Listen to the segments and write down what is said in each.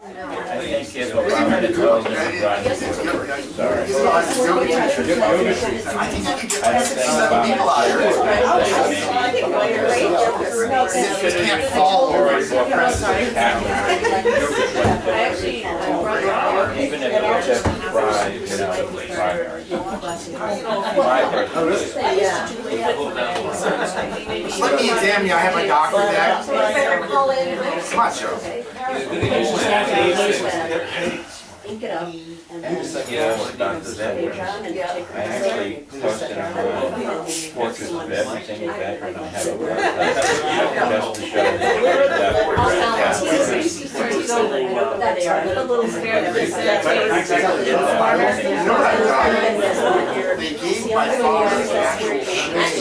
I think it's a lot of intelligence. Sorry. I think I could get 6-7 people out here. They can't fall over. Even if it's just pride, you know, primary. Let me examine you. I have my doctor there. Come on, Joe. Ink it up and then Yeah, what Dr. Zimmermann. I I actually posted on portraits of everything in the background. I have a just to show a little scared of You know what I've done? They gave my father an actual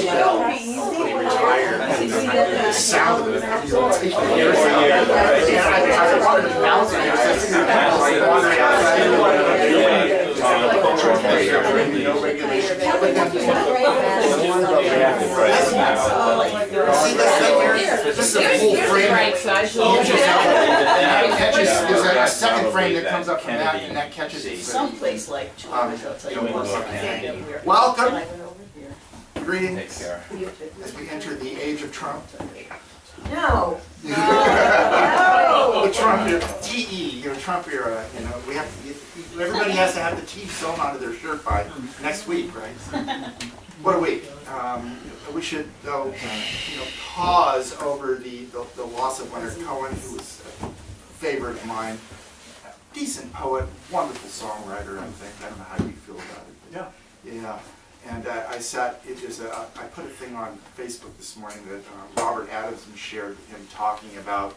shell when he retired. The sound of it. I wanted to bounce it. Like wandering outside. No regulation. See this thing here? This is a full frame. There's a second frame that comes up from that, and that catches it. Someplace like Georgia, I'll tell you what. Welcome. Greetings Take care. as we enter the age of Trump. No. The Trump era, TE, Trump era, we have, everybody has to have the T sewn onto their shirt by next week, right? What a week. We should, though, pause over the loss of Leonard Cohen, who was a favorite of mine. Decent poet, wonderful songwriter, I think. I don't know how you feel about it. Yeah. And I put a thing on Facebook this morning that Robert Adamson shared with him talking about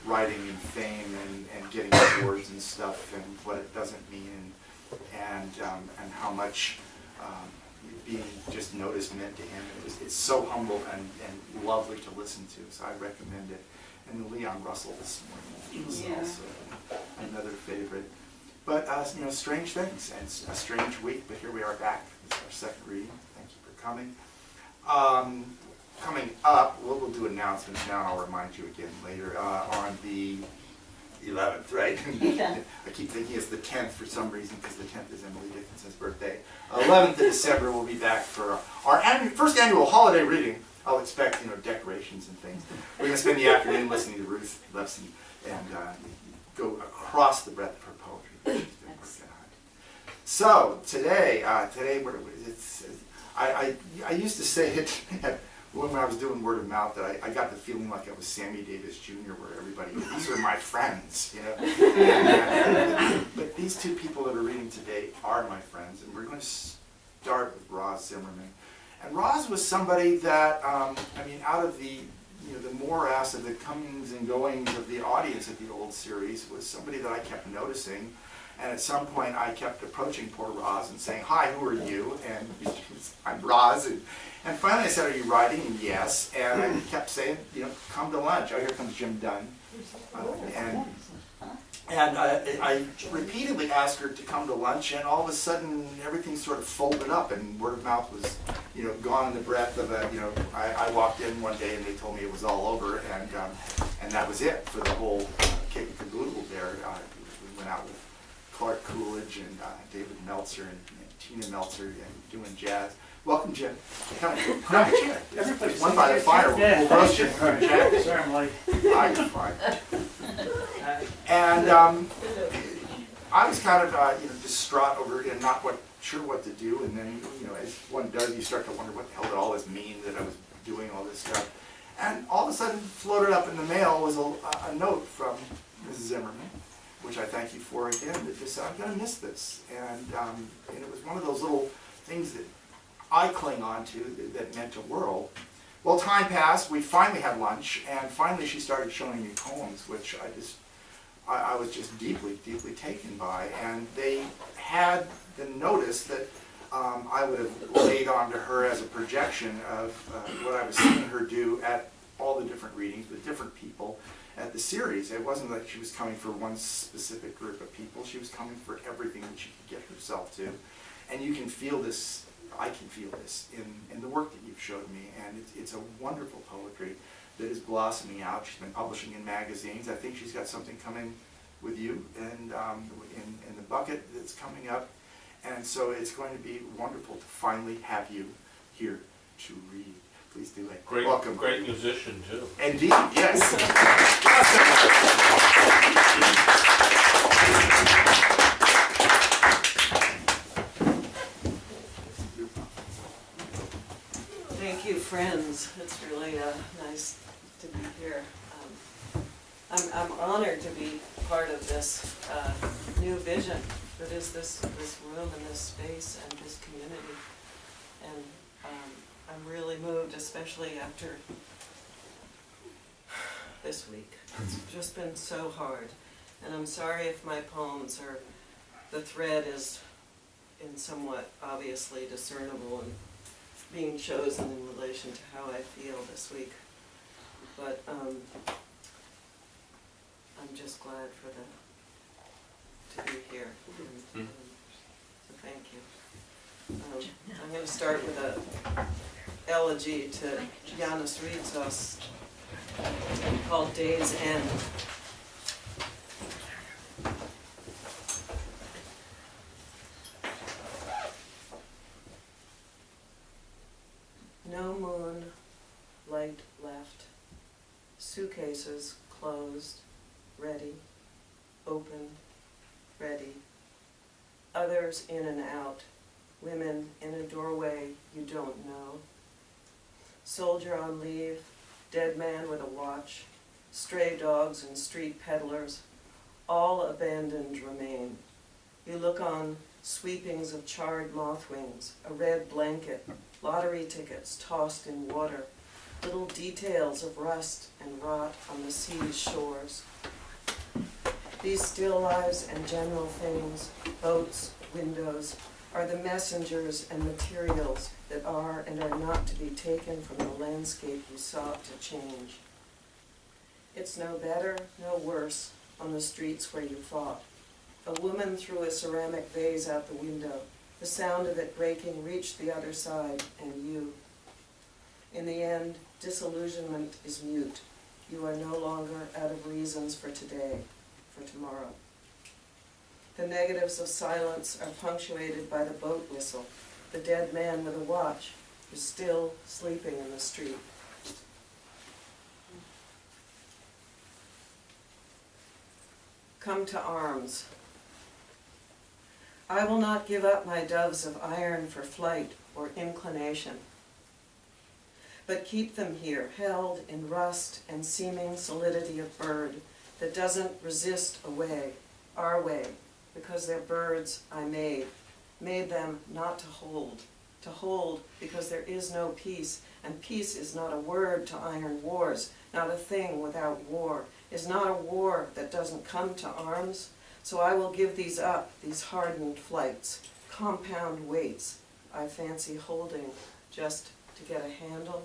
writing and fame and getting awards and stuff and what it doesn't mean and how much being just noticed meant to him. It's so humble and lovely to listen to, so I recommend it. And Leon Russell this morning was also another favorite. But strange things, and it's a strange week, but here we are back. This is our second reading. Thank you for coming. Coming up, we'll do announcements now, I'll remind you again later, on the 11th, right? I keep thinking it's the 10th for some reason, because the 10th is Emily Dickinson's birthday. 11th of December, we'll be back for our first annual holiday reading. I'll expect, decorations and things. We're going to spend the afternoon listening to Ruth Lefsey and go across the breadth of her poetry. She's been working on. So today I used to say it when I was doing word of mouth that I got the feeling like I was Sammy Davis Jr., where everybody, these are my friends, But these two people that are reading today are my friends, and we're going to start with Ros Zimmermann. And Ros was somebody that, out of the morass of the comings and goings of the audience at the old series, was somebody that I kept noticing. And at some point, I kept approaching poor Ros and saying, "Hi, who are you?" And I'm Ros. And finally I said, "Are you writing?" And yes. And I kept saying, "Come to lunch." Oh, here comes Jim Dunn. And I repeatedly asked her to come to lunch, and all of a sudden everything sort of folded up, and word of mouth was, gone in the breath of I walked in one day and they told me it was all over, and that was it for the whole kit and caboodle there. We went out with Clark Coolidge and David Meltzer and Tina Meltzer and doing jazz. Welcome, Jim. Come on. Everybody's one by the fire. We'll roast you. Sorry, I'm late. I'm fine. And I was kind of distraught over not sure what to do, and then as one does, you start to wonder what the hell did all this mean that I was doing all this stuff. And all of a sudden, floated up in the mail was a note from Mrs. Zimmermann, which I thank you for again. That just said, "I'm going to miss this," and it was one of those little things that I cling on to that meant a world. Well, time passed. We finally had lunch, and finally she started showing me poems, which I was just deeply, deeply taken by. And they had the notice that I would have laid onto her as a projection of what I was seeing her do at all the different readings with different people at the series. It wasn't like she was coming for one specific group of people. She was coming for everything that she could get herself to. And you can feel this, I can feel this in the work that you've showed me. And it's a wonderful poetry that is blossoming out. She's been publishing in magazines. I think she's got something coming with you and in the bucket that's coming up. And so it's going to be wonderful to finally have you here to read. Please do it. Great, Welcome. great musician too. Indeed, yes. Thank you, friends. It's really nice to be here. I'm honored to be part of this new vision that is this room and this space and this community. And I'm really moved, especially after this week. It's just been so hard. And I'm sorry if my poems are, the thread is in somewhat obviously discernible and being chosen in relation to how I feel this week. But I'm just glad to be here. And, so thank you. I'm going to start with a elegy to Janis Ritsos called Day's End. No moon, light left, suitcases closed, ready, open, ready, others in and out, women in a doorway you don't know, soldier on leave, dead man with a watch, stray dogs and street peddlers, all abandoned remain. You look on sweepings of charred moth wings, a red blanket, lottery tickets tossed in water, little details of rust and rot on the sea's shores. These still lives and general things, boats, windows, are the messengers and materials that are and are not to be taken from the landscape you sought to change. It's no better, no worse on the streets where you fought. A woman threw a ceramic vase out the window. The sound of it breaking reached the other side, and you. In the end, disillusionment is mute. You are no longer out of reasons for today, for tomorrow. The negatives of silence are punctuated by the boat whistle. The dead man with a watch is still sleeping in the street. Come to arms. I will not give up my doves of iron for flight or inclination, but keep them here, held in rust and seeming solidity of bird that doesn't resist away, our way, because they're birds I made them not to hold because there is no peace, and peace is not a word to iron wars, not a thing without war, is not a war that doesn't come to arms. So I will give these up, these hardened flights, compound weights I fancy holding just to get a handle.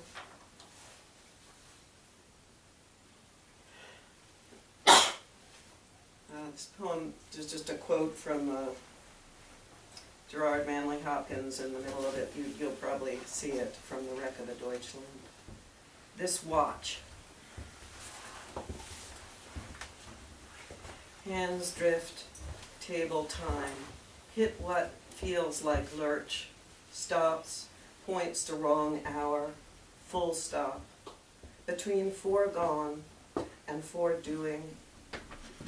This poem is just a quote from Gerard Manley Hopkins in the middle of it. You'll probably see it from the Wreck of the Deutschland. This watch. Hands drift, table time, hit what feels like lurch, stops, points to wrong hour, full stop. Between foregone and foredoing,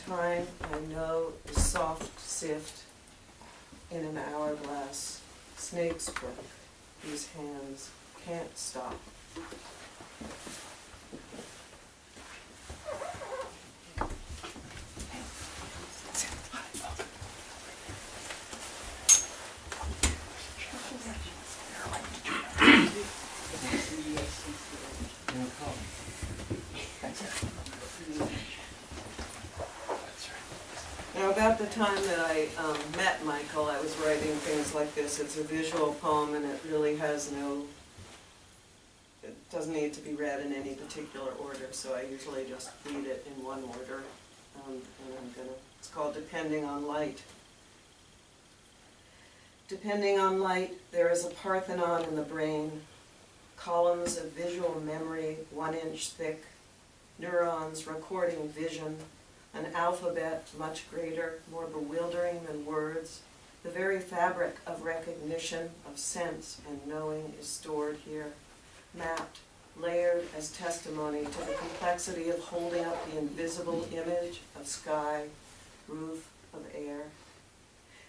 time I know is soft sift in an hourglass, snake's crook, these hands can't stop. Now, about the time that I met Michael, I was writing things like this. It's a visual poem, and it really has it doesn't need to be read in any particular order, so I usually just read it in one order. And it's called Depending on Light. Depending on light, there is a Parthenon in the brain, columns of visual memory 1 inch thick, neurons recording vision, an alphabet much greater, more bewildering than words. The very fabric of recognition, of sense and knowing is stored here, mapped, layered as testimony to the complexity of holding up the invisible image of sky, roof, of air.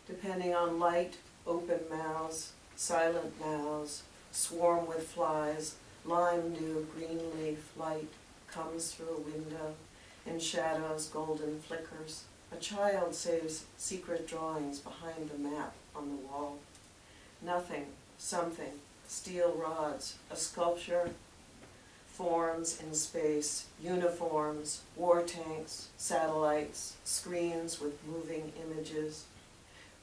Depending on light, open mouths, silent mouths, swarm with flies, lime dew, green leaf, light comes through a window, in shadows, golden flickers. A child saves secret drawings behind the map on the wall. Nothing, something, steel rods, a sculpture, forms in space, uniforms, war tanks, satellites, screens with moving images.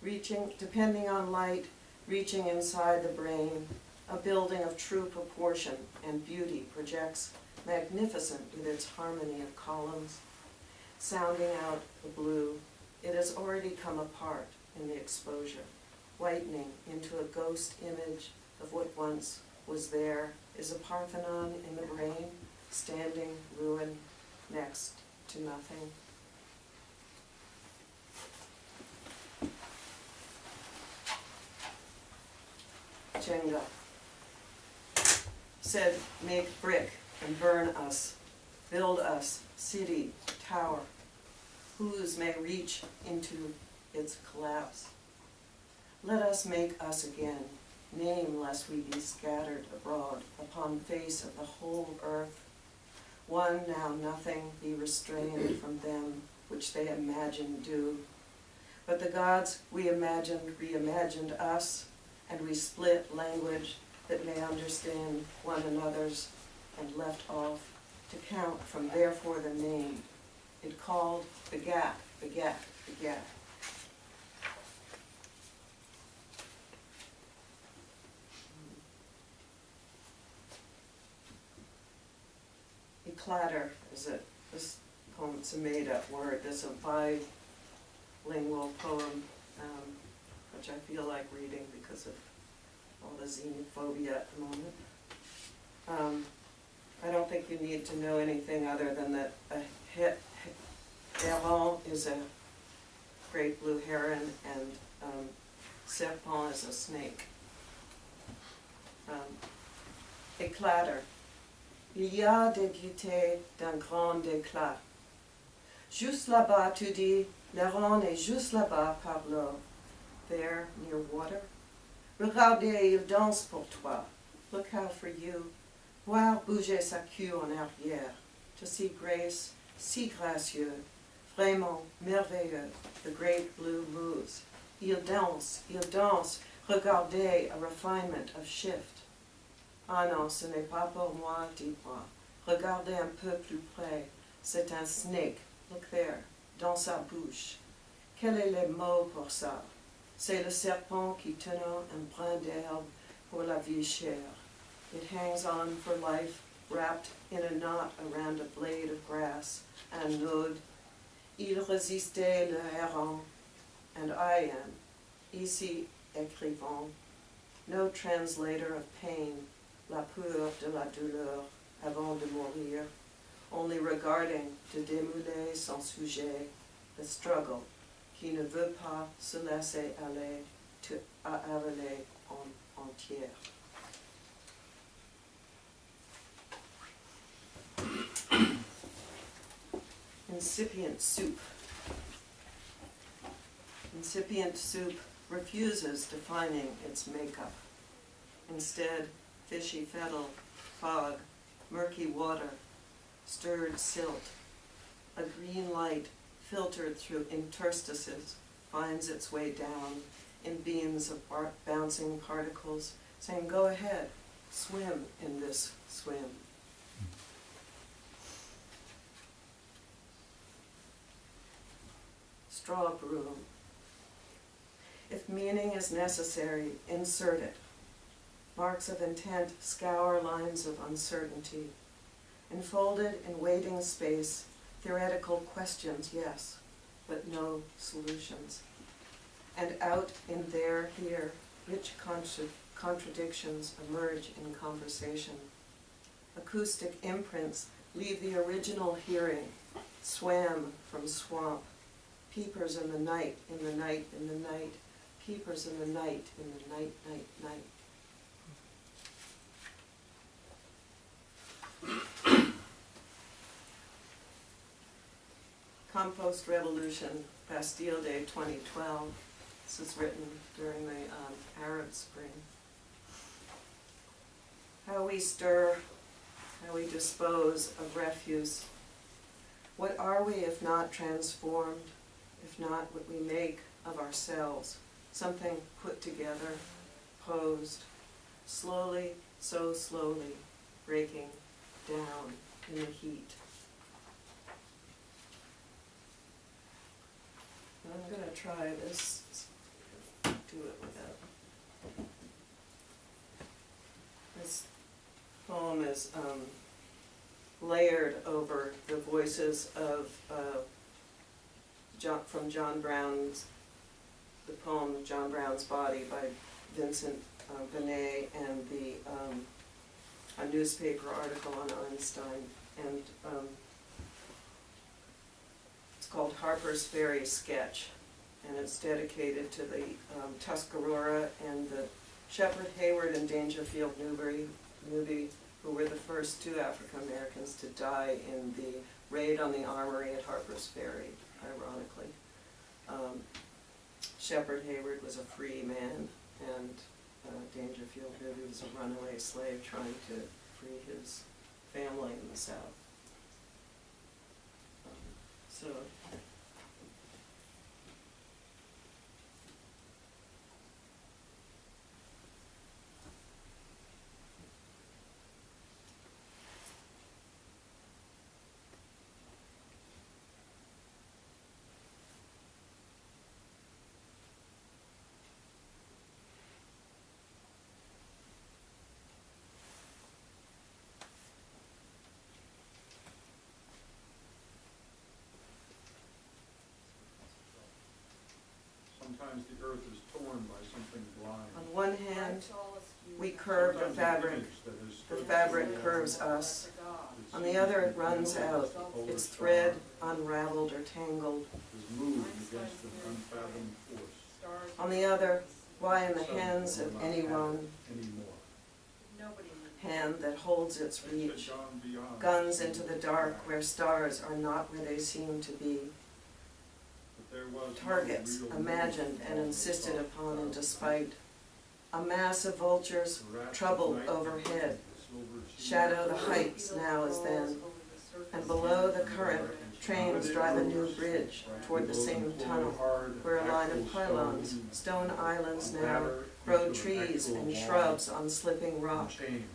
Reaching, depending on light, reaching inside the brain, a building of true proportion and beauty projects magnificent with its harmony of columns. Sounding out the blue, it has already come apart in the exposure, whitening into a ghost image of what once was there, is a Parthenon in the brain, standing ruin next to nothing. Jenga said, make brick and burn us, build us, city, tower, whose may reach into its collapse. Let us make us again, name lest we be scattered abroad upon face of the whole earth. One now nothing be restrained from them which they imagined do. But the gods we imagined reimagined us, and we split language that may understand one another's, and left off to count from therefore the name. It called begat, begat, begat. Eclatter is this poem's a made-up word. There's a bilingual poem, which I feel like reading because of all the xenophobia at the moment. I don't think you need to know anything other than that a heron is a great blue heron and serpent is a snake. Éclater. Il y a des gaietés d'un grand éclat. Juste là-bas, tu dis, l'héron est juste là-bas par l'eau. There, near water. Regardez, il danse pour toi. Look how for you. Voir bouger sa queue en arrière. To see grace, si gracieux, vraiment merveilleux. The great blue moves. Il danse, regardez a refinement of shift. Ah non, ce n'est pas pour moi, dis-moi. Regardez un peu plus près. C'est un snake. Look there, dans sa bouche. Quel est le mot pour ça? C'est le serpent qui tenant un brin d'herbe pour la vie chère. It hangs on for life, wrapped in a knot around a blade of grass, un node. Il résistait le héron, and I am, ici écrivant, no translator of pain, la peur de la douleur avant de mourir, only regarding to démouler son sujet, the struggle, qui ne veut pas se laisser aller, to avaler en entière. Incipient soup. Incipient soup refuses defining its makeup. Instead, fishy fettle, fog, murky water, stirred silt, a green light filtered through interstices finds its way down in beams of bouncing particles, saying, go ahead, swim in this swim. Straw broom. If meaning is necessary, insert it. Marks of intent scour lines of uncertainty. Enfolded in waiting space, theoretical questions, yes, but no solutions. And out in there, here, rich contradictions emerge in conversation. Acoustic imprints leave the original hearing, swam from swamp, peepers in the night, in the night, in the night, peepers in the night, in the night, night, night. Compost Revolution, Bastille Day 2012. This is written during the Arab Spring. How we stir, how we dispose of refuse. What are we if not transformed, if not what we make of ourselves? Something put together, posed, slowly, so slowly, breaking down in the heat. I'm going to try this, do it without. This poem is layered over the voices of from John Brown's, the poem John Brown's Body by Vincent Benet, and a newspaper article on Einstein, and it's called Harper's Ferry Sketch, and it's dedicated to the Tuscarora and the Shepherd Hayward and Dangerfield Newby, who were the first two African Americans to die in the raid on the armory at Harper's Ferry, ironically. Shepherd Hayward was a free man, and Dangerfield Newby was a runaway slave trying to free his family in the South. So. Sometimes the earth is torn by something blind. On one hand, we curve the fabric. The fabric curves us. On the other, it runs out, its thread unraveled or tangled. Is moved against an unfathomed force. On the other, lie in the hands of anyone, hand that holds its reach. Guns into the dark where stars are not where they seem to be. Targets imagined and insisted upon, and despite a mass of vultures troubled overhead, shadow the heights now as then, and below the current trains drive a new bridge toward the same tunnel, where a line of pylons, stone islands now, grow trees and shrubs on slipping rock,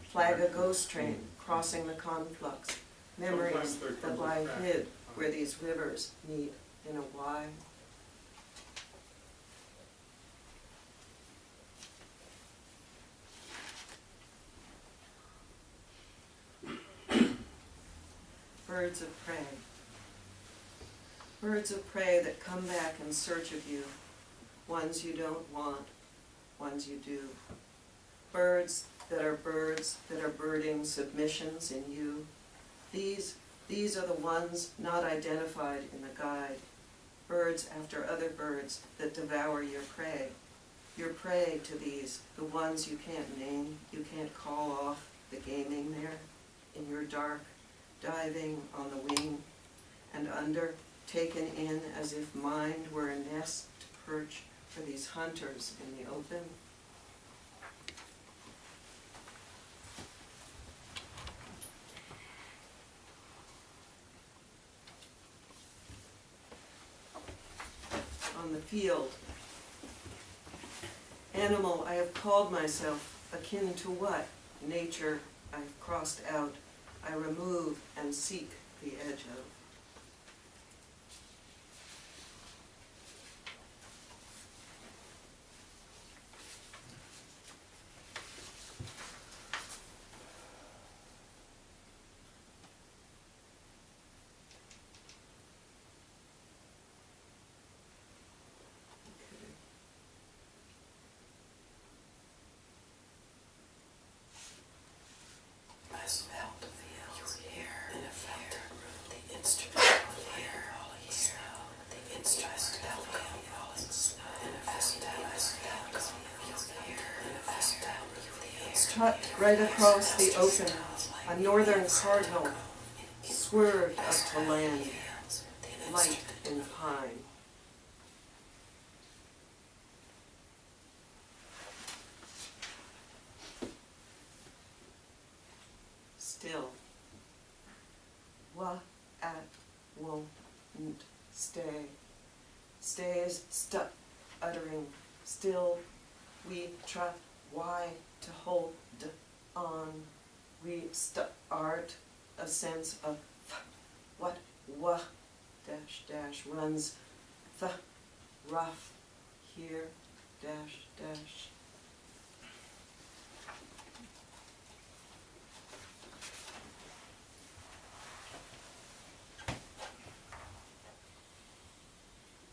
flag a ghost train crossing the conflux, memories that lie hid where these rivers meet in a Y. Birds of prey. Birds of prey that come back in search of you, ones you don't want, ones you do. Birds that are birding submissions in you. These are the ones not identified in the guide. Birds after other birds that devour your prey. Your prey to these, the ones you can't name, you can't call off the gaming there, in your dark, diving on the wing, and under, taken in as if mind were a nest to perch for these hunters in the open. On the field, animal I have called myself, akin to what? Nature I've crossed out, I remove and seek the edge of. I smelled your hair in a filtered room. The instrument trot right across the open, a northern cardinal swerved up to land, light in pine. Still, at won't stay, stays stuck, uttering, still we try why to hold on, we start a sense of what dash dash runs the rough here dash dash.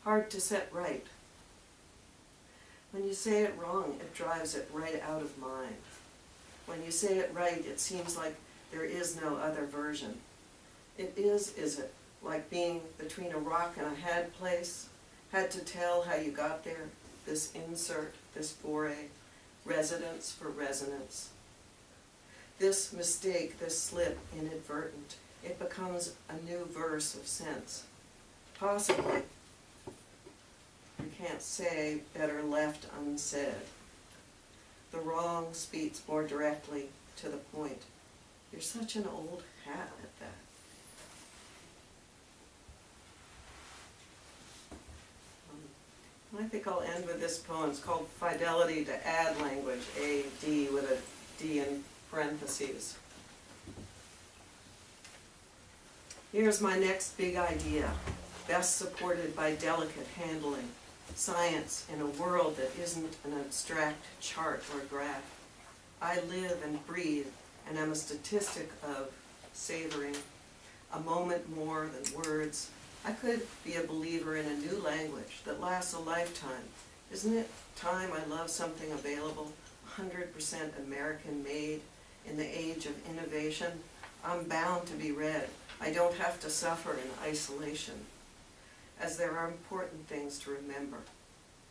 Hard to set right. When you say it wrong, it drives it right out of mind. When you say it right, it seems like there is no other version. It is it, like being between a rock and a had place, had to tell how you got there, this insert, this foray, residence for resonance. This mistake, this slip, inadvertent, it becomes a new verse of sense. Possibly, you can't say better left unsaid. The wrong speaks more directly to the point. You're such an old hat at that. I think I'll end with this poem. It's called Fidelity to Add Language, A-D with a D in parentheses. Here's my next big idea, best supported by delicate handling. Science in a world that isn't an abstract chart or graph. I live and breathe and am a statistic of savoring, a moment more than words. I could be a believer in a new language that lasts a lifetime. Isn't it time I love something available, 100% American made, in the age of innovation? I'm bound to be read. I don't have to suffer in isolation. As there are important things to remember,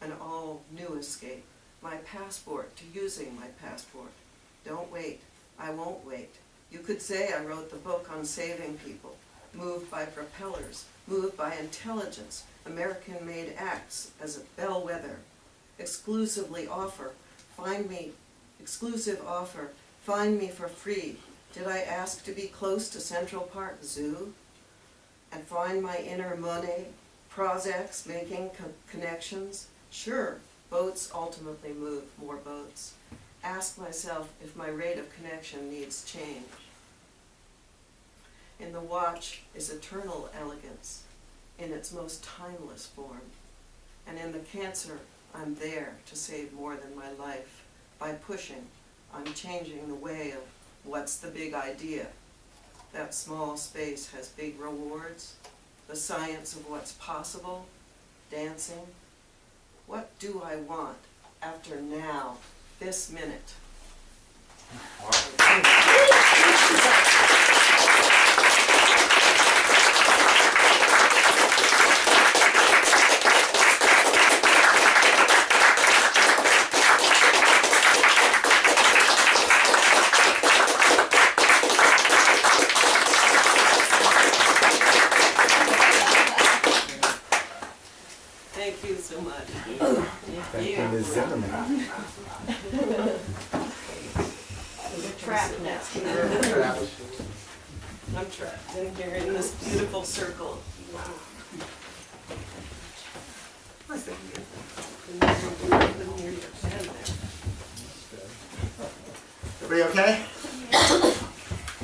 an all-new escape, my passport to using my passport. Don't wait, I won't wait. You could say I wrote the book on saving people, moved by propellers, moved by intelligence, American-made acts as a bellwether, exclusive offer, find me for free. Did I ask to be close to Central Park Zoo? And find my inner Monet, Prozacs making connections? Sure, boats ultimately move more boats. Ask myself if my rate of connection needs change. In the watch is eternal elegance, in its most timeless form. And in the cancer, I'm there to save more than my life. By pushing, I'm changing the way of what's the big idea. That small space has big rewards. The science of what's possible, dancing. What do I want after now, this minute? Thank you so much. Thank you, Ms. Zimmermann. We're trapped now. I'm trapped in here in this beautiful circle. Nice thank you. Everybody okay?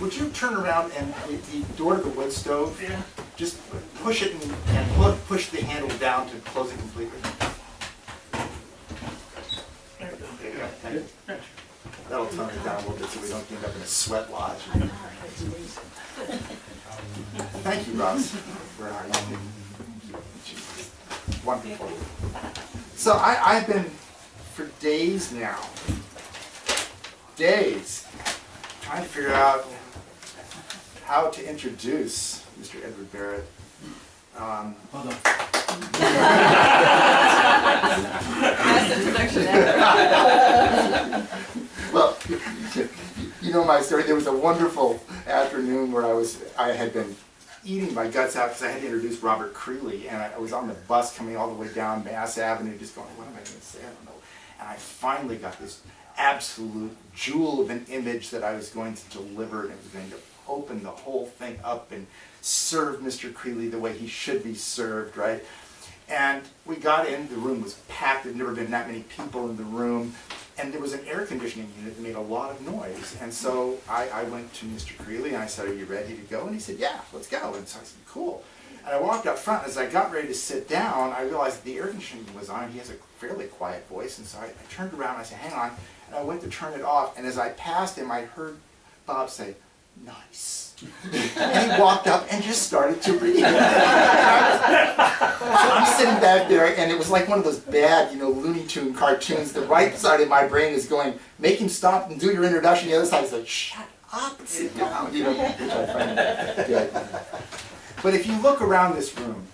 Would you turn around and the door to the wood stove, just push it and push the handle down to close it completely? There you go. Thank you. That'll tone it down a little bit so we don't end up in a sweat lodge. Thank you, Ros, for our helping. Wonderful. So I've been, for days now, trying to figure out how to introduce Mr. Edward Barrett. Hold on. Best introduction ever. Well, know my story. There was a wonderful afternoon where I had been eating my guts out because I had to introduce Robert Creeley, and I was on the bus coming all the way down Mass Avenue just going, what am I going to say? I don't know. And I finally got this absolute jewel of an image that I was going to deliver, and it was going to open the whole thing up and serve Mr. Creeley the way he should be served, right? And we got in, the room was packed, there'd never been that many people in the room, and there was an air conditioning unit that made a lot of noise. And so I went to Mr. Creeley and I said, are you ready to go? And he said, yeah, let's go. And so I said, cool. And I walked up front, and as I got ready to sit down, I realized the air conditioning was on. He has a fairly quiet voice, and so I turned around and I said, hang on, and I went to turn it off, and as I passed him, I heard Bob say, nice. And he walked up and just started to read. So I'm sitting back there, and it was like one of those bad, Looney Tune cartoons. The right side of my brain is going, make him stop and do your introduction. The other side is like, shut up and sit down, which I find good. But if you look around this room,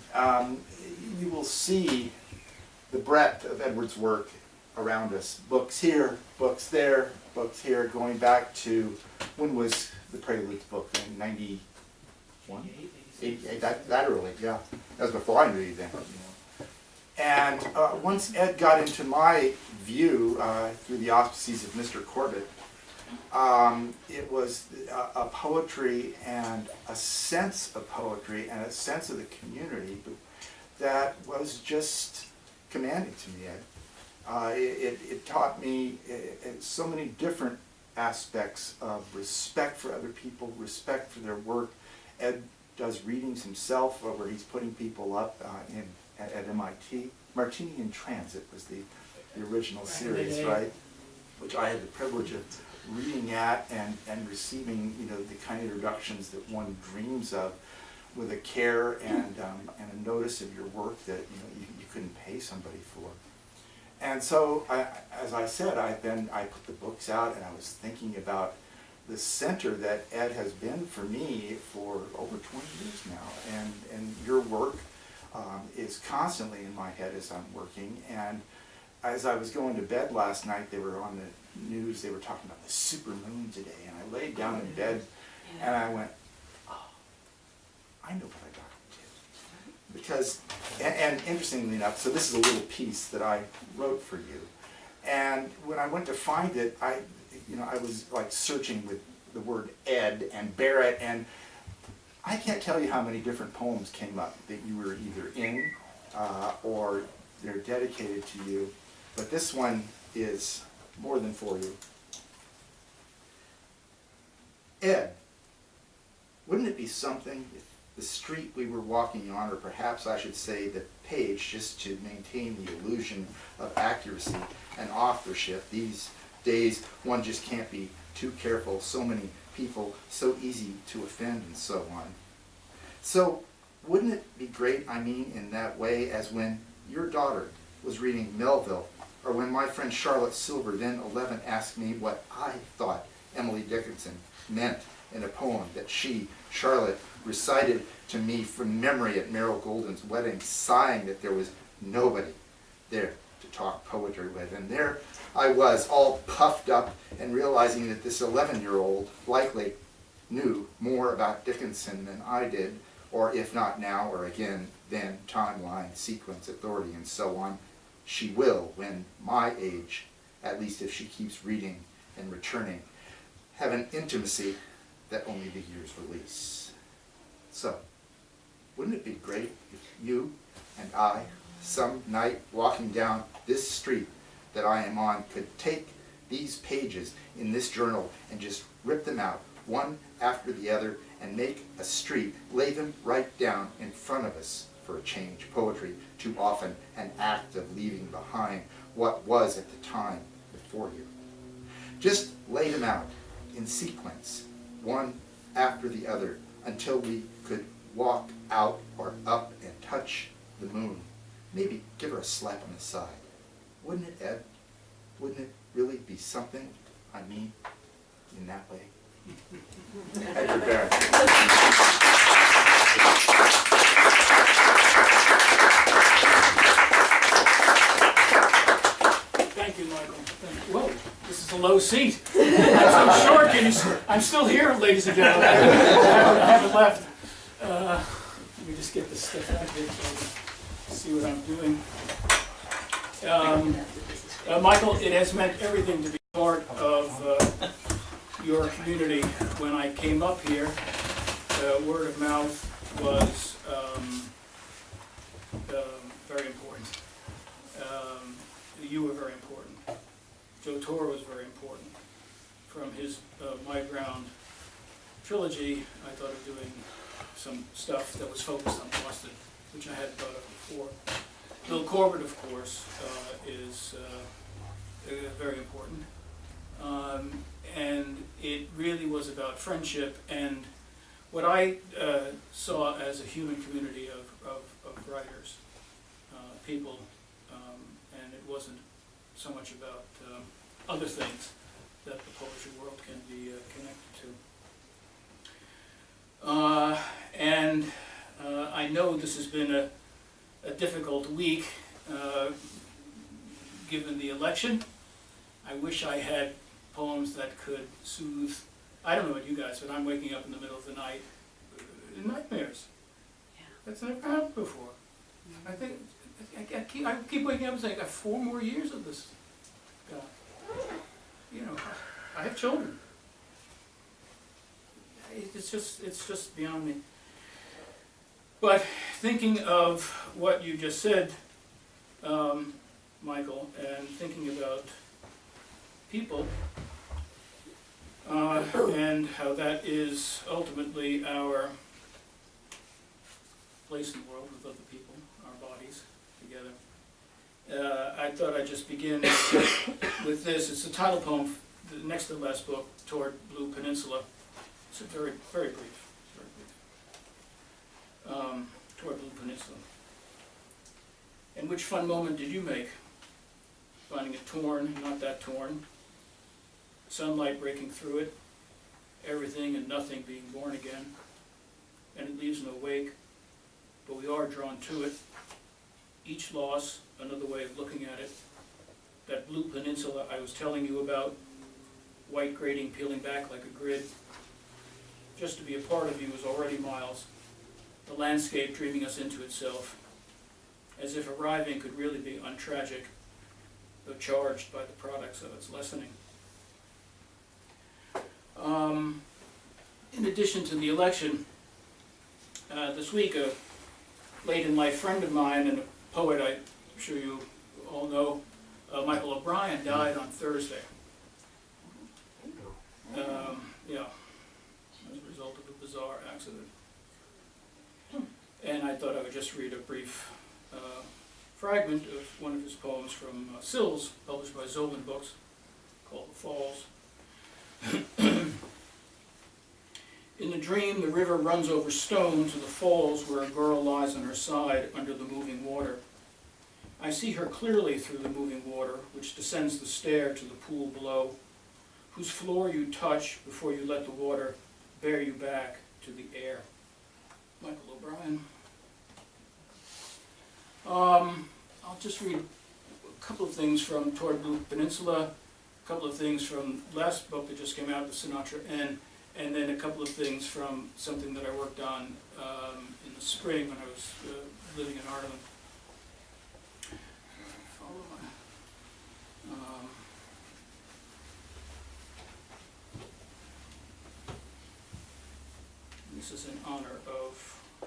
you will see the breadth of Edward's work around us. Books here, books there, books here, going back to, when was the Preludes book, in 91? 88, that early, yeah. That was before I knew you then. And once Ed got into my view, through the auspices of Mr. Corbett, it was a poetry and a sense of poetry and a sense of the community that was just commanding to me, Ed. It taught me so many different aspects of respect for other people, respect for their work. Ed does readings himself where he's putting people up at MIT. Martini in Transit was the original series, right? Which I had the privilege of reading at and receiving, the kind of introductions that one dreams of, with a care and a notice of your work that you couldn't pay somebody for. And so, as I said, I put the books out, and I was thinking about the center that Ed has been for me for over 20 years now. And your work is constantly in my head as I'm working. And as I was going to bed last night, they were on the news, they were talking about the supermoon today. And I laid down in bed, and I went, oh, I know what I got. Because, and interestingly enough, so this is a little piece that I wrote for you. And when I went to find it, I was like searching with the word Ed and Barrett, and I can't tell you how many different poems came up that you were either in or they're dedicated to you. But this one is more than for you. Ed, wouldn't it be something if the street we were walking on, or perhaps I should say the page, just to maintain the illusion of accuracy and authorship. These days one just can't be too careful, so many people, so easy to offend and so on. So wouldn't it be great, in that way, as when your daughter was reading Melville, or when my friend Charlotte Silver, then 11, asked me what I thought Emily Dickinson meant in a poem that she, Charlotte, recited to me from memory at Merrill Golden's wedding, sighing that there was nobody there to talk poetry with. And there I was, all puffed up and realizing that this 11-year-old likely knew more about Dickinson than I did, or if not now or again, then timeline, sequence, authority, and so on. She will, when my age, at least if she keeps reading and returning, have an intimacy that only the years release. So, wouldn't it be great if you and I, some night walking down this street that I am on, could take these pages in this journal and just rip them out, one after the other, and make a street, lay them right down in front of us for a change. Poetry, too often an act of leaving behind what was at the time before you. Just lay them out in sequence, one after the other, until we could walk out or up and touch the moon. Maybe give her a slap on the side. Wouldn't it, Ed? Wouldn't it really be something, in that way? Edward Barrett. Thank you, Michael. Thank you. Whoa, this is a low seat. I'm so short, I'm still here, ladies and gentlemen. I haven't left. Let me just get this stuff out of here so I can see what I'm doing. Michael, it has meant everything to be part of your community. When I came up here, word of mouth was very important. You were very important. Joe Torr was very important. From his My Ground trilogy, I thought of doing some stuff that was focused on Boston, which I hadn't thought of before. Bill Corbett, of course, is very important. And it really was about friendship and what I saw as a human community of writers, people, and it wasn't so much about other things that the poetry world can be connected to. And I know this has been a difficult week given the election. I wish I had poems that could soothe. I don't know about you guys, but I'm waking up in the middle of the night in nightmares. Yeah. That's never happened before. I think I keep waking up and saying, I got 4 more years of this guy. You know, I have children. It's just beyond me. But thinking of what you just said, Michael, and thinking about people, and how that is ultimately our place in the world with other people, our bodies together. I thought I'd just begin with this. It's the title poem, the next to the last book, Toward Blue Peninsula. It's a very, very brief, Toward Blue Peninsula. And which fun moment did you make? Finding it torn, not that torn. Sunlight breaking through it, everything and nothing being born again, and it leaves no wake, but we are drawn to it. Each loss, another way of looking at it. That blue peninsula I was telling you about, white grating peeling back like a grid. Just to be a part of you is already miles. The landscape dreaming us into itself, as if arriving could really be untragic, though charged by the products of its lessening. In addition to the election, this week a late-in-life friend of mine and a poet I'm sure you all know, Michael O'Brien, died on Thursday. Yeah, as a result of a bizarre accident. And I thought I would just read a brief fragment of one of his poems from Sills, published by Zolan Books, called The Falls. In the dream, the river runs over stone to the falls where a girl lies on her side under the moving water. I see her clearly through the moving water, which descends the stair to the pool below, whose floor you touch before you let the water bear you back to the air. Michael O'Brien. I'll just read a couple of things from Toward Blue Peninsula, a couple of things from the last book that just came out, the Sinatra and then a couple of things from something that I worked on in the spring when I was living in Ireland. This is in honor of a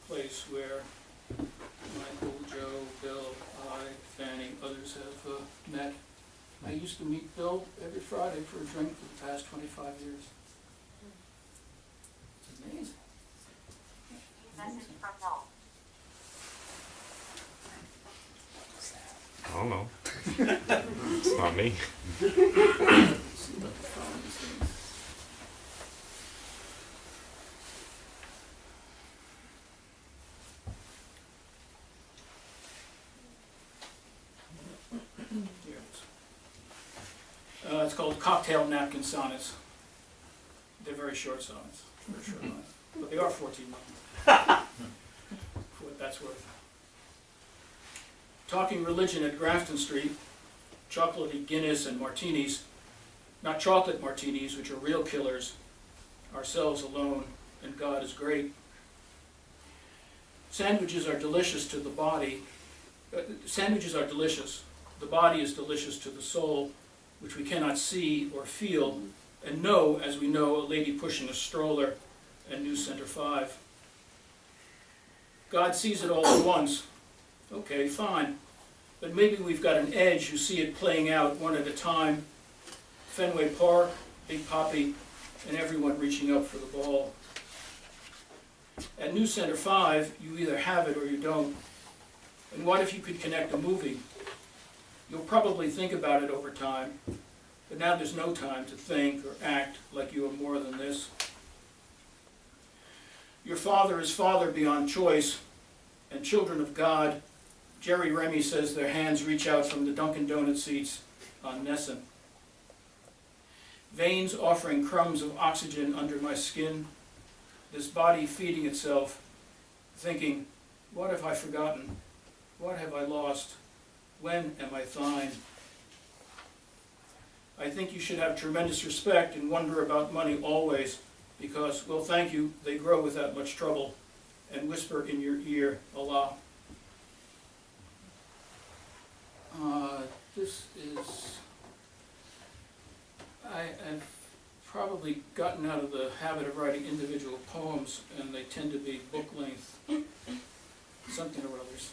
place where Michael, Joe, Bill, I, Fanny, others have met. I used to meet Bill every Friday for a drink for the past 25 years. It's amazing. Message from Bill. I don't know. It's not me. Let's see if I can find these things. Here it is. It's called Cocktail Napkin Sonnets. They're very short sonnets, very short lines, but they are 14 lines, for what that's worth. Talking religion at Grafton Street, chocolatey Guinness and martinis, Not chocolate martinis, which are real killers, ourselves alone, and God is great. Sandwiches are delicious to the body. Sandwiches are delicious. The body is delicious to the soul, which we cannot see or feel, and know as we know a lady pushing a stroller at New Center 5. God sees it all at once. Okay, fine. But maybe we've got an edge who see it playing out one at a time. Fenway Park, Big Poppy, and everyone reaching up for the ball. At New Center 5, you either have it or you don't. And what if you could connect a movie? You'll probably think about it over time, but now there's no time to think or act like you are more than this. Your father is father beyond choice, and children of God, Jerry Remy says their hands reach out from the Dunkin' Donut seats on Nesson. Veins offering crumbs of oxygen under my skin, this body feeding itself, thinking, what have I forgotten? What have I lost? When am I thine? I think you should have tremendous respect and wonder about money always, because, well, thank you, they grow without much trouble, and whisper in your ear, Allah. This is, I've probably gotten out of the habit of writing individual poems, and they tend to be book length, something or others.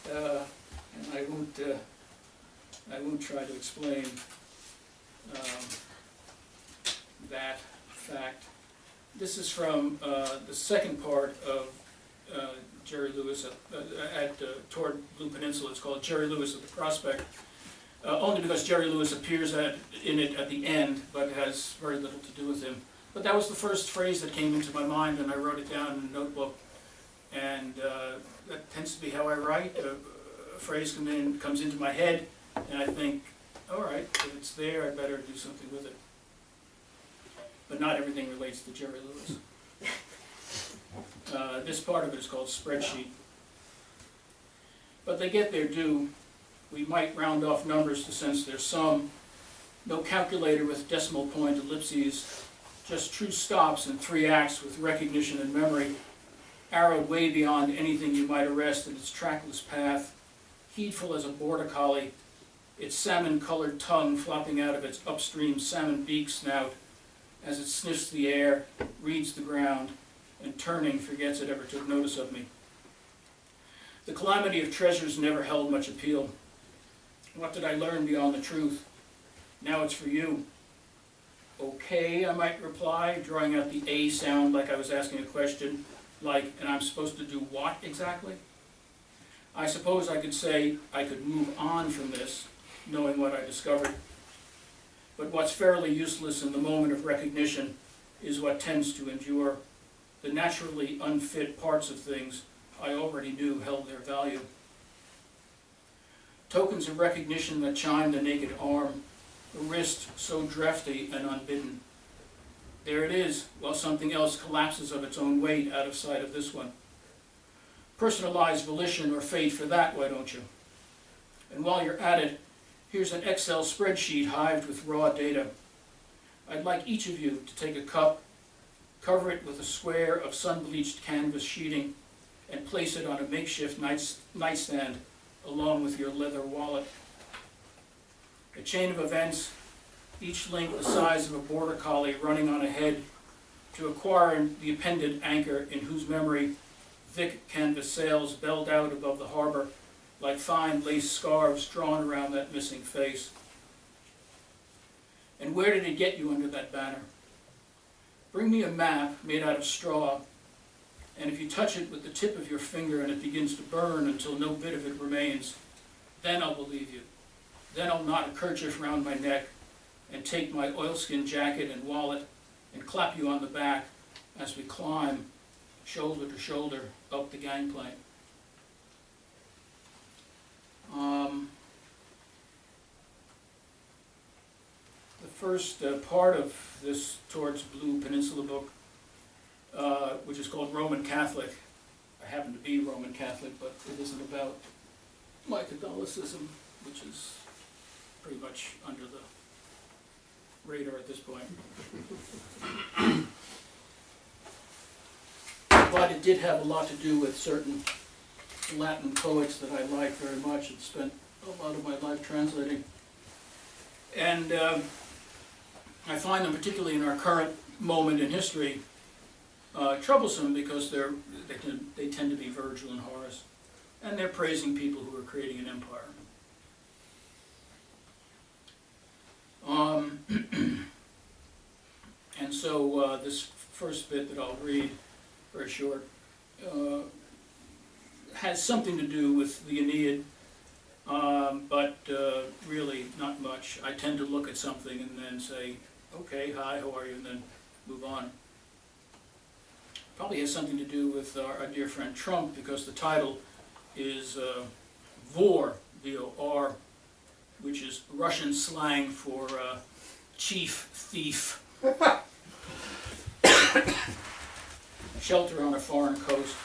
And I won't try to explain that fact. This is from the second part of Jerry Lewis at Toward Blue Peninsula. It's called Jerry Lewis at the Prospect, only because Jerry Lewis appears in it at the end, but has very little to do with him. But that was the first phrase that came into my mind, and I wrote it down in a notebook. And that tends to be how I write. A phrase comes into my head, and I think, all right, if it's there, I'd better do something with it. But not everything relates to Jerry Lewis. This part of it is called Spreadsheet. But they get their due. We might round off numbers to sense their sum. No calculator with decimal point ellipses, just true stops and 3 acts with recognition and memory, arrowed way beyond anything you might arrest in its trackless path, heedful as a border collie, its salmon-colored tongue flopping out of its upstream salmon beak snout as it sniffs the air, reads the ground, and turning forgets it ever took notice of me. The calamity of treasures never held much appeal. What did I learn beyond the truth? Now it's for you. Okay, I might reply, drawing out the A sound like I was asking a question, like, and I'm supposed to do what exactly? I suppose I could say I could move on from this, knowing what I discovered. But what's fairly useless in the moment of recognition is what tends to endure. The naturally unfit parts of things I already knew held their value. Tokens of recognition that chime the naked arm, a wrist so drafty and unbidden. There it is, while something else collapses of its own weight out of sight of this one. Personalized volition or fate for that, why don't you? And while you're at it, here's an Excel spreadsheet hived with raw data. I'd like each of you to take a cup, cover it with a square of sun-bleached canvas sheeting, and place it on a makeshift nightstand along with your leather wallet. A chain of events, each link the size of a border collie running on ahead to acquire the appended anchor in whose memory thick canvas sails belled out above the harbor like fine lace scarves drawn around that missing face. And where did it get you under that banner? Bring me a map made out of straw, and if you touch it with the tip of your finger and it begins to burn until no bit of it remains, then I'll believe you. Then I'll knot a kerchief round my neck and take my oilskin jacket and wallet and clap you on the back as we climb, shoulder to shoulder, up the gangplank. The first part of this Towards Blue Peninsula book, which is called Roman Catholic. I happen to be Roman Catholic, but it isn't about my Catholicism, which is pretty much under the radar at this point. But it did have a lot to do with certain Latin poets that I like very much and spent a lot of my life translating. And I find them, particularly in our current moment in history, troublesome because they tend to be Virgil and Horace, and they're praising people who are creating an empire. And so this first bit that I'll read, very short, has something to do with the Aeneid, but really not much. I tend to look at something and then say, okay, hi, how are you, and then move on. Probably has something to do with our dear friend Trump, because the title is Vor, V-O-R, which is Russian slang for chief thief. Shelter on a foreign coast.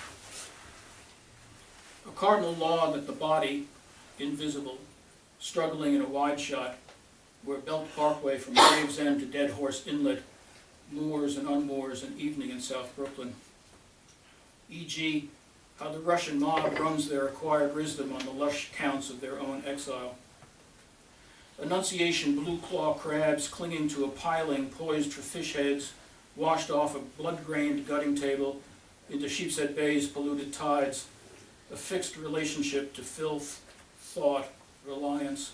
A cardinal law that the body, invisible, struggling in a wide shot, where Belt Parkway from Gravesend to Dead Horse Inlet moors and unmoors an evening in South Brooklyn. E.g., how the Russian mob runs their acquired wisdom on the lush counts of their own exile. Annunciation blue claw crabs clinging to a piling poised for fish heads, washed off a blood-grained gutting table into Sheepshead Bay's polluted tides, a fixed relationship to filth, thought, reliance.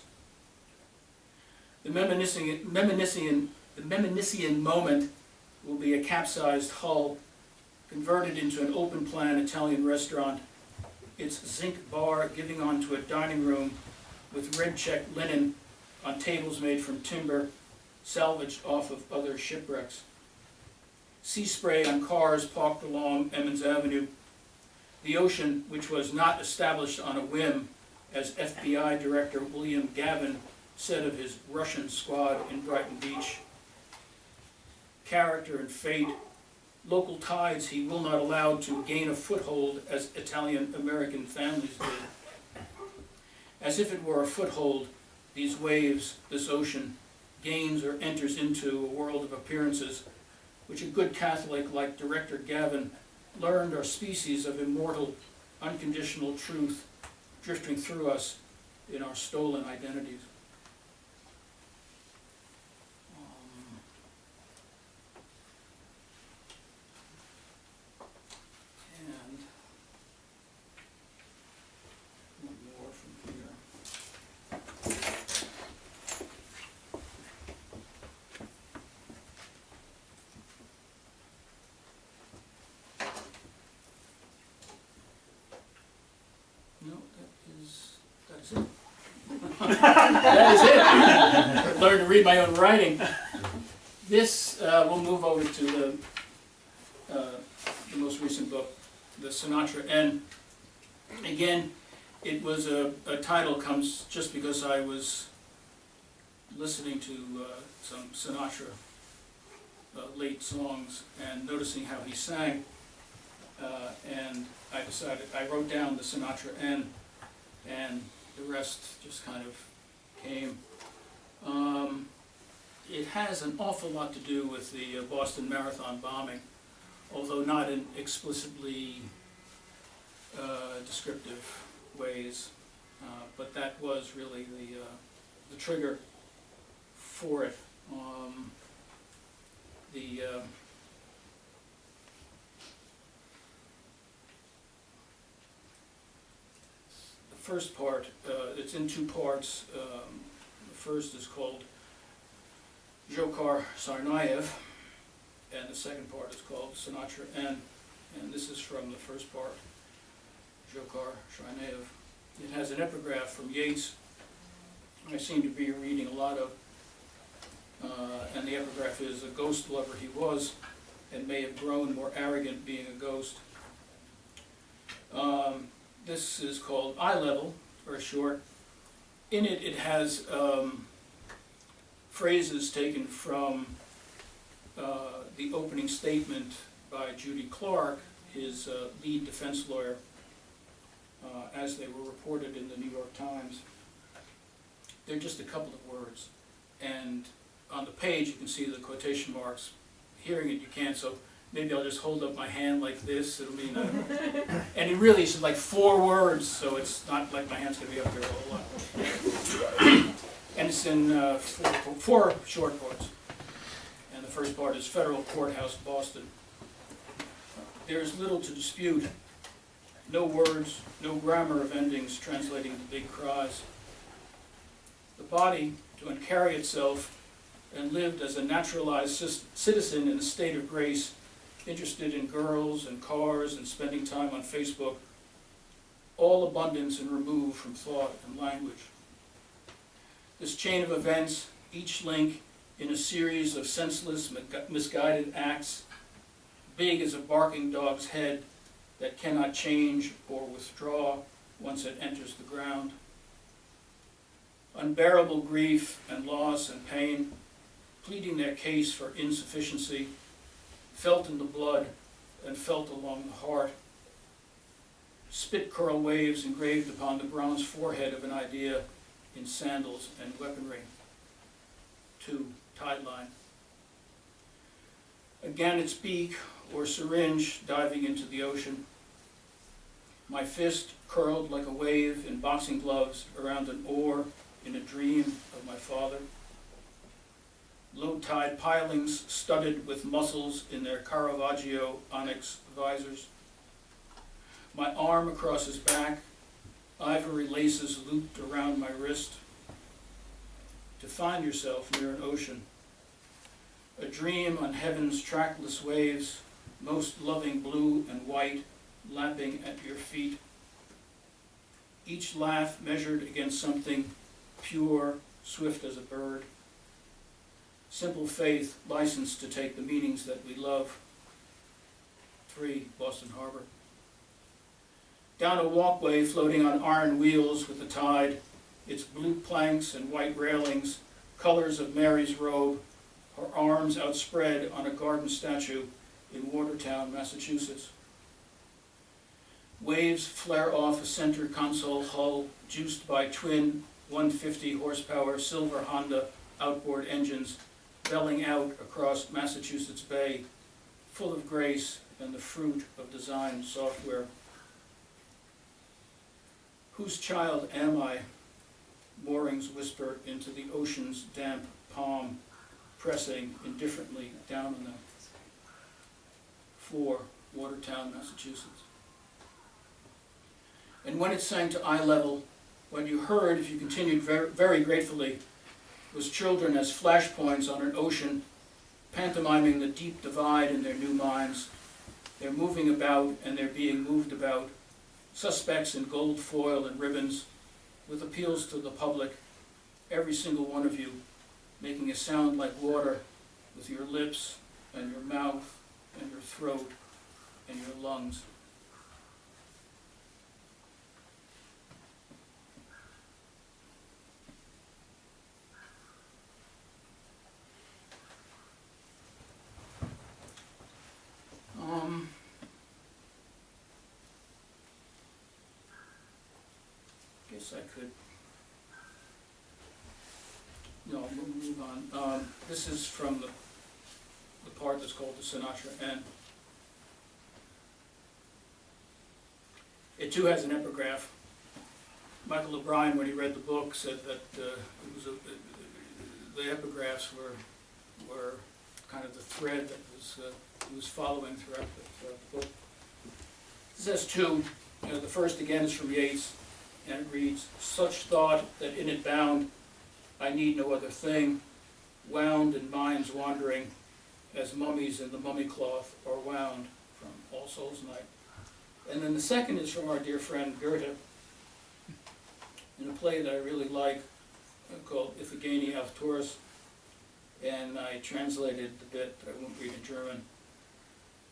The Meminisian moment will be a capsized hull converted into an open-plan Italian restaurant, its zinc bar giving onto a dining room with red-checked linen on tables made from timber salvaged off of other shipwrecks. Sea spray on cars parked along Emmons Avenue. The ocean, which was not established on a whim, as FBI Director William Gavin said of his Russian squad in Brighton Beach. Character and fate, local tides he will not allow to gain a foothold as Italian-American families did. As if it were a foothold, these waves, this ocean, gains or enters into a world of appearances, which a good Catholic like Director Gavin learned are species of immortal, unconditional truth drifting through us in our stolen identities. And one more from here. No, that is it. That is it. Learn to read my own writing. This, we'll move over to the most recent book, the Sinatra N. Again, it was a title comes just because I was listening to some Sinatra late songs and noticing how he sang, and I decided, I wrote down the Sinatra N, and the rest just kind of came. It has an awful lot to do with the Boston Marathon bombing, although not in explicitly descriptive ways, but that was really the trigger for it. The first part, it's in two parts. The first is called Dzhokhar Tsarnaev, and the second part is called Sinatra N, and this is from the first part, Dzhokhar Tsarnaev. It has an epigraph from Yeats, I seem to be reading a lot of, and the epigraph is, "A ghost lover he was, and may have grown more arrogant being a ghost." This is called Eye Level, very short. In it, it has phrases taken from the opening statement by Judy Clark, his lead defense lawyer, as they were reported in the New York Times. They're just a couple of words, and on the page, you can see the quotation marks. Hearing it, you can't, so maybe I'll just hold up my hand like this, it'll mean, and it really is like 4 words, so it's not like my hand's gonna be up here a whole lot. And it's in 4 short parts. And the first part is Federal Courthouse, Boston. There's little to dispute. No words, no grammar of endings translating the big cries. The body, to uncarry itself, and lived as a naturalized citizen in a state of grace, interested in girls and cars and spending time on Facebook, all abundance and removed from thought and language. This chain of events, each link in a series of senseless, misguided acts, big as a barking dog's head that cannot change or withdraw once it enters the ground. Unbearable grief and loss and pain, pleading their case for insufficiency, felt in the blood and felt along the heart. Spit curl waves engraved upon the bronze forehead of an idea in sandals and weaponry. 2. Tide line. A gannet's beak or syringe diving into the ocean. My fist curled like a wave in boxing gloves around an oar in a dream of my father. Low tide pilings studded with mussels in their Caravaggio onyx visors. My arm across his back, ivory laces looped around my wrist. To find yourself near an ocean. A dream on heaven's trackless waves, most loving blue and white, lapping at your feet. Each laugh measured against something pure, swift as a bird. Simple faith licensed to take the meanings that we love. 3. Boston Harbor. Down a walkway floating on iron wheels with the tide, its blue planks and white railings, colors of Mary's robe, her arms outspread on a garden statue in Watertown, Massachusetts. Waves flare off a center console hull juiced by twin 150 horsepower silver Honda outboard engines belling out across Massachusetts Bay, full of grace and the fruit of design software. Whose child am I? Moorings whisper into the ocean's damp palm, pressing indifferently down on them. 4. Watertown, Massachusetts. And when it sank to eye level, what you heard, if you continued very, very gratefully, was children as flashpoints on an ocean, pantomiming the deep divide in their new minds. They're moving about and they're being moved about, suspects in gold foil and ribbons, with appeals to the public, every single one of you, making a sound like water with your lips and your mouth and your throat and your lungs. Guess I could. No, we'll move on. This is from the part that's called the Sinatra N. It too has an epigraph. Michael O'Brien, when he read the book, said that it was the epigraphs were kind of the thread that he was following throughout the book. This has 2. The first again is from Yeats, and it reads, "Such thought that in it bound, I need no other thing, wound in minds wandering, as mummies in the mummy cloth are wound," from All Souls Night. And then the second is from our dear friend Goethe, in a play that I really like, called Iphigenie auf Taurus, and I translated the bit, but I won't read in German.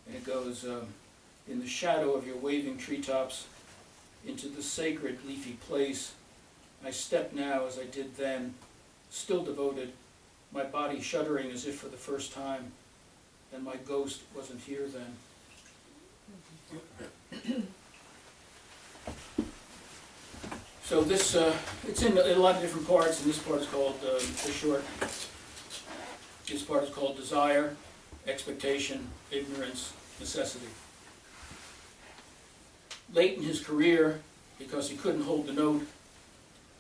And it goes, "In the shadow of your waving treetops, into the sacred leafy place, I step now as I did then, still devoted, my body shuddering as if for the first time, and my ghost wasn't here then." So this, it's in a lot of different parts, and this part's called the short. This part is called desire, expectation, ignorance, necessity. Late in his career, because he couldn't hold the note,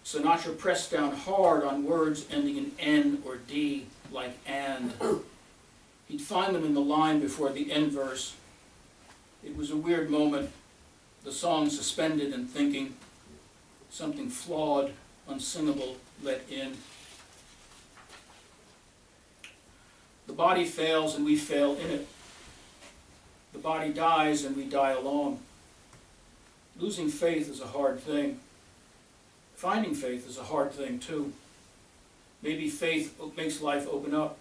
Sinatra pressed down hard on words ending in N or D, like and. He'd find them in the line before the end verse. It was a weird moment, the song suspended and thinking, something flawed, unsingable, let in. The body fails and we fail in it. The body dies and we die along. Losing faith is a hard thing. Finding faith is a hard thing too. Maybe faith makes life open up.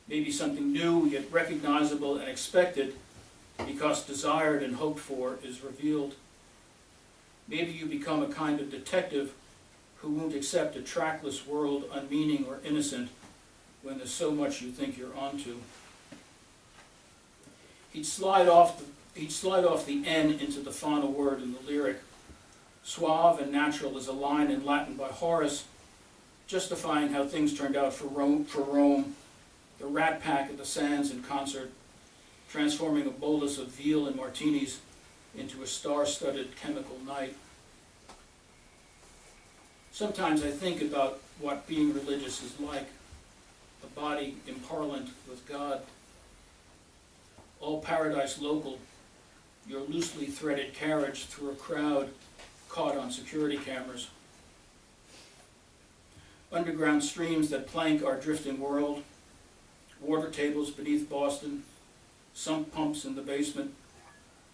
Maybe something new yet recognizable and expected because desired and hoped for is revealed. Maybe you become a kind of detective who won't accept a trackless world unmeaning or innocent when there's so much you think you're onto. He'd slide off the N into the final word in the lyric. Suave and natural is a line in Latin by Horace, justifying how things turned out for Rome, the Rat Pack at the Sands in concert, transforming a bolus of veal and martinis into a star-studded chemical night. Sometimes I think about what being religious is like, a body imparlant with God. All paradise local, your loosely threaded carriage through a crowd caught on security cameras. Underground streams that plank our drifting world, water tables beneath Boston, sump pumps in the basement,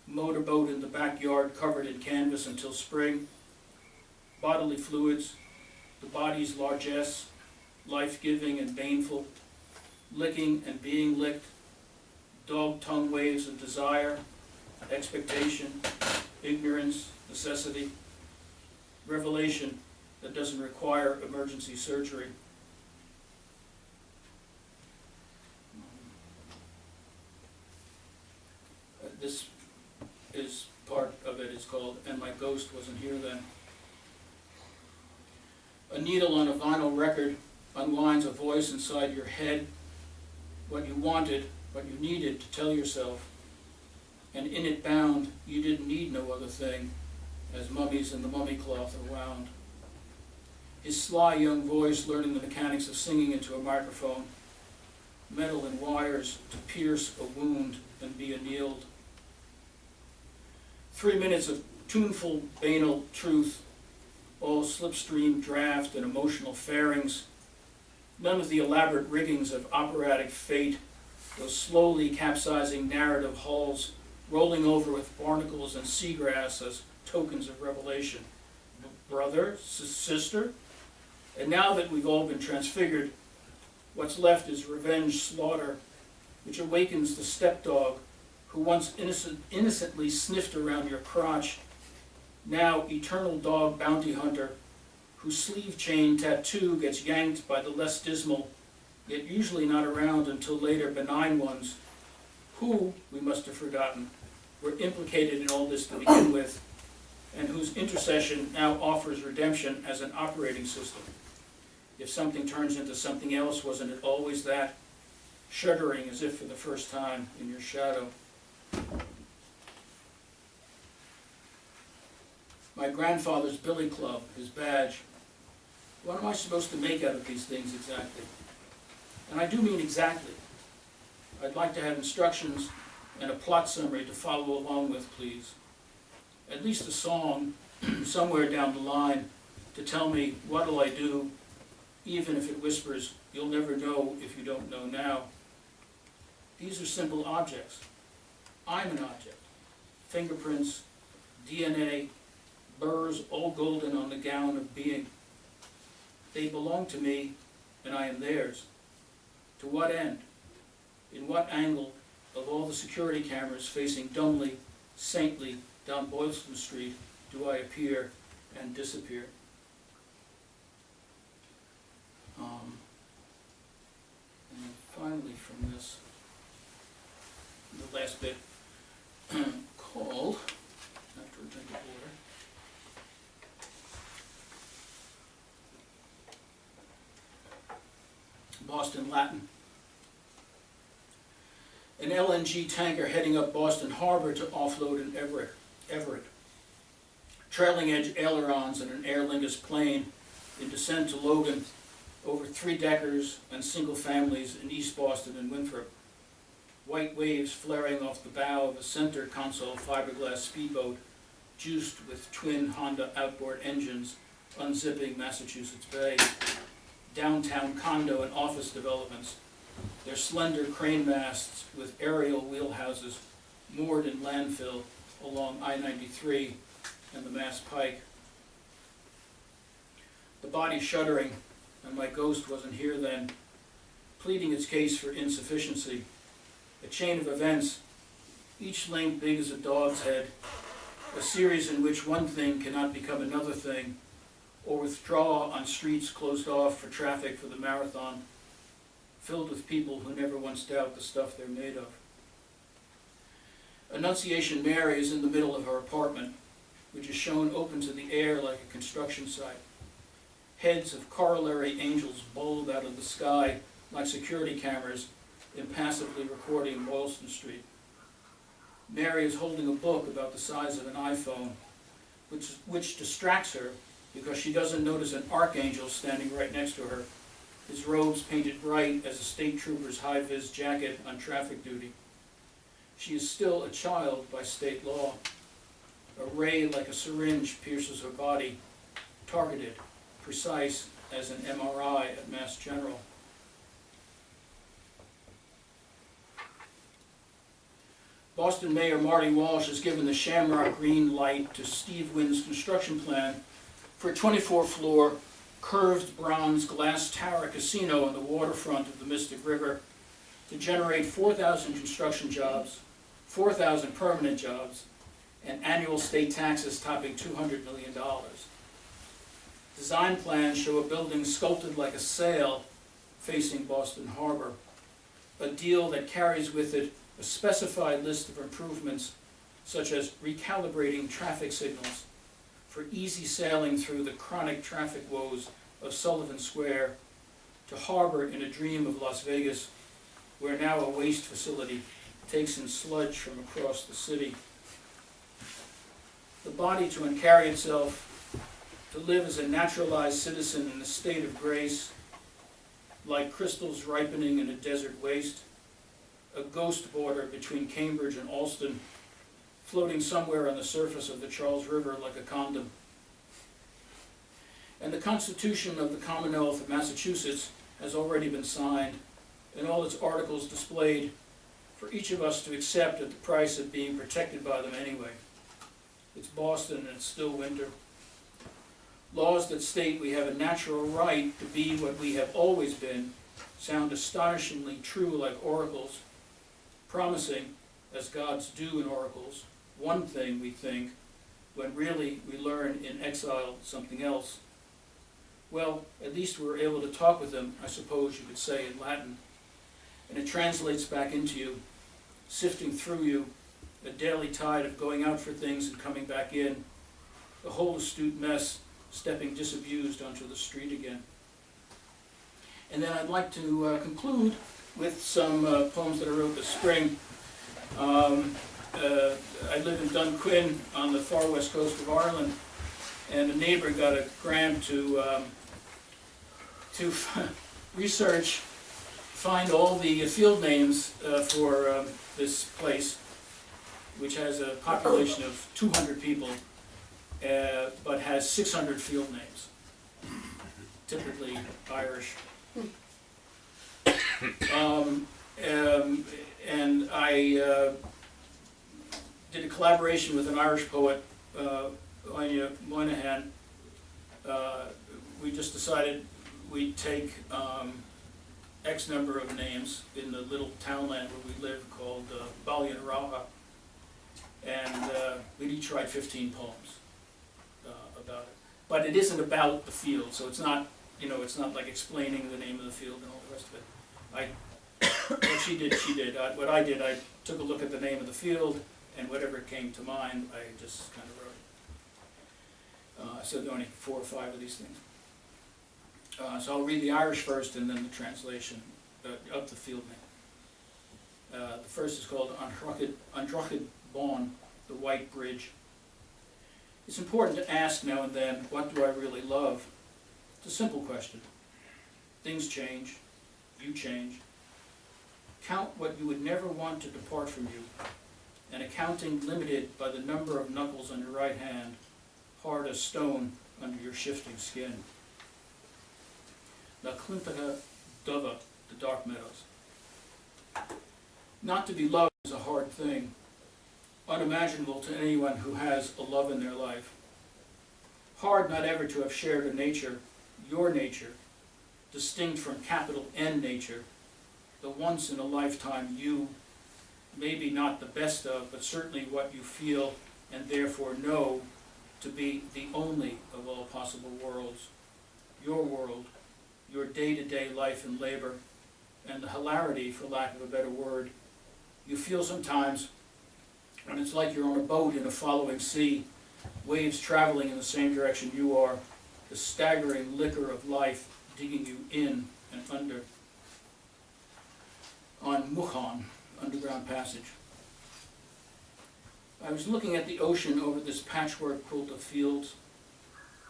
motorboat in the backyard covered in canvas until spring, bodily fluids, the body's largesse, life-giving and baneful, licking and being licked, dog tongue waves of desire, expectation, ignorance, necessity, revelation that doesn't require emergency surgery. This is part of it is called "And My Ghost Wasn't Here Then." A needle on a vinyl record unwinds a voice inside your head, what you wanted, what you needed to tell yourself, and in it bound, you didn't need no other thing, as mummies in the mummy cloth are wound. His sly young voice learning the mechanics of singing into a microphone, metal and wires to pierce a wound and be annealed. 3 minutes of tuneful, banal truth, all slipstream draft and emotional fairings, none of the elaborate riggings of operatic fate, those slowly capsizing narrative hulls rolling over with barnacles and seagrass as tokens of revelation. Brother, sister, and now that we've all been transfigured, what's left is revenge slaughter, which awakens the stepdog who once innocently sniffed around your crotch, now eternal dog bounty hunter, whose sleeve chain tattoo gets yanked by the less dismal, yet usually not around until later benign ones, who, we must have forgotten, were implicated in all this to begin with, and whose intercession now offers redemption as an operating system. If something turns into something else, wasn't it always that? Shuddering as if for the first time in your shadow. My grandfather's billy club, his badge. What am I supposed to make out of these things exactly? And I do mean exactly. I'd like to have instructions and a plot summary to follow along with, please. At least a song somewhere down the line to tell me what'll I do, even if it whispers, you'll never know if you don't know now. These are simple objects. I'm an object. Fingerprints, DNA, burrs all golden on the gown of being. They belong to me, and I am theirs. To what end? In what angle of all the security cameras facing dumbly, saintly down Boylston Street do I appear and disappear? And then finally from this, the last bit called, after a drink of water, Boston Latin. an LNG tanker heading up Boston Harbor to offload in Everett. Trailing edge ailerons and an Aer Lingus plane in descent to Logan over 3-deckers and single families in East Boston and Winthrop. White waves flaring off the bow of a center console fiberglass speedboat juiced with twin Honda outboard engines unzipping Massachusetts Bay. Downtown condo and office developments, their slender crane masts with aerial wheelhouses moored in landfill along I-93 and the Mass Pike. The body shuddering, and my ghost wasn't here then, pleading its case for insufficiency. A chain of events, each link big as a dog's head, a series in which one thing cannot become another thing, or withdraw on streets closed off for traffic for the marathon, filled with people who never once doubt the stuff they're made of. Annunciation Mary is in the middle of her apartment, which is shown open to the air like a construction site. Heads of corollary angels bulb out of the sky like security cameras, impassively recording Boylston Street. Mary is holding a book about the size of an iPhone, which distracts her because she doesn't notice an archangel standing right next to her, his robes painted bright as a state trooper's high-vis jacket on traffic duty. She is still a child by state law. A ray like a syringe pierces her body, targeted, precise as an MRI at Mass General. Boston Mayor Marty Walsh has given the shamrock green light to Steve Wynn's construction plan for a 24-floor, curved bronze glass tower casino on the waterfront of the Mystic River to generate 4,000 construction jobs, 4,000 permanent jobs, and annual state taxes topping $200 million. Design plans show a building sculpted like a sail facing Boston Harbor, a deal that carries with it a specified list of improvements, such as recalibrating traffic signals for easy sailing through the chronic traffic woes of Sullivan Square to harbor in a dream of Las Vegas, where now a waste facility takes in sludge from across the city. The body to uncarry itself, to live as a naturalized citizen in a state of grace, like crystals ripening in a desert waste, a ghost border between Cambridge and Alston, floating somewhere on the surface of the Charles River like a condom. And the Constitution of the Commonwealth of Massachusetts has already been signed, and all its articles displayed for each of us to accept at the price of being protected by them anyway. It's Boston and it's still winter. Laws that state we have a natural right to be what we have always been sound astonishingly true like oracles, promising, as gods do in oracles, one thing we think, when really we learn in exile something else. Well, at least we were able to talk with them, I suppose you could say, in Latin. And it translates back into you, sifting through you, a daily tide of going out for things and coming back in, the whole astute mess stepping disabused onto the street again. And then I'd like to conclude with some poems that I wrote this spring. I live in Dunquin on the far west coast of Ireland, and a neighbor got a grant to research, find all the field names for this place, which has a population of 200 people, but has 600 field names, typically Irish. And I did a collaboration with an Irish poet, Anya Moynihan. We just decided we'd take X number of names in the little townland where we live called Ballinaraha, and we'd each write 15 poems about it. But it isn't about the field, so it's not, it's not like explaining the name of the field and all the rest of it. What she did, she did. What I did, I took a look at the name of the field, and whatever came to mind, I just kind of wrote it. So there are only 4 or 5 of these things. So I'll read the Irish first, and then the translation of the field The first is called Androchid Bon, the White Bridge. It's important to ask now and then, what do I really love? It's a simple question. Things change, you change. Count what you would never want to depart from you, an accounting limited by the number of knuckles on your right hand, hard as stone under your shifting skin. La Clintaka Dova, the Dark Meadows. Not to be loved is a hard thing, unimaginable to anyone who has a love in their life. Hard not ever to have shared a nature, your nature, distinct from capital N nature, the once in a lifetime you, maybe not the best of, but certainly what you feel and therefore know to be the only of all possible worlds. Your world, your day-to-day life and labor, and the hilarity, for lack of a better word, you feel sometimes when it's like you're on a boat in a following sea, waves traveling in the same direction you are, the staggering liquor of life digging you in and under. On Mukhan, underground passage. I was looking at the ocean over this patchwork quilt of fields.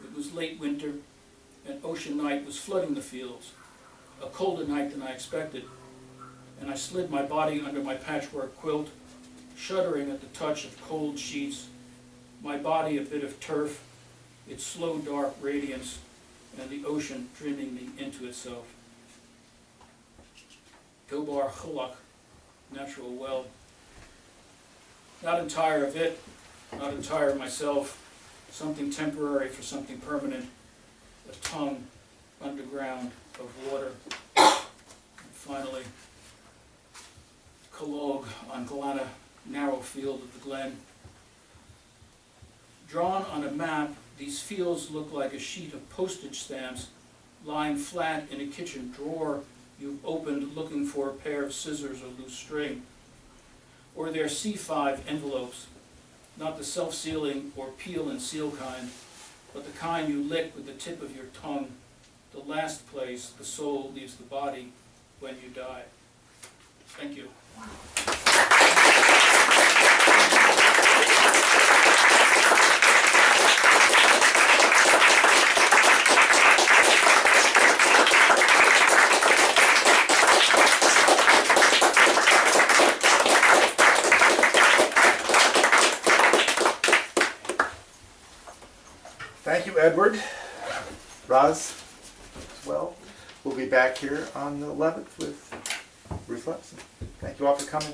It was late winter, and ocean night was flooding the fields, a colder night than I expected, and I slid my body under my patchwork quilt, shuddering at the touch of cold sheets, my body a bit of turf, its slow dark radiance, and the ocean dreaming me into itself. Tobar Chulak, natural well. Not entire of it, not entire of myself, something temporary for something permanent, a tongue underground of water. And finally, Kalog on Galana, narrow field of the glen. Drawn on a map, these fields look like a sheet of postage stamps lying flat in a kitchen drawer you've opened looking for a pair of scissors or loose string. Or they're C5 envelopes, not the self-sealing or peel and seal kind, but the kind you lick with the tip of your tongue, the last place the soul leaves the body when you die. Thank you. Thank you, Edward. Ros as well. We'll be back here on the 11th with Ruth Lepson. Thank you all for coming.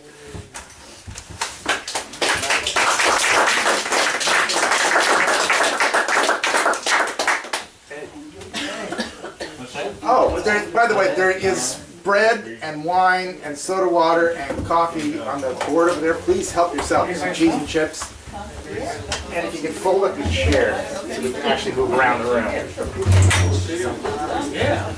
Oh, by the way, there is bread and wine and soda water and coffee on the board over there. Please help yourself. Some cheese and chips. And if you can fold up your chair so we can actually move around the room. Yeah.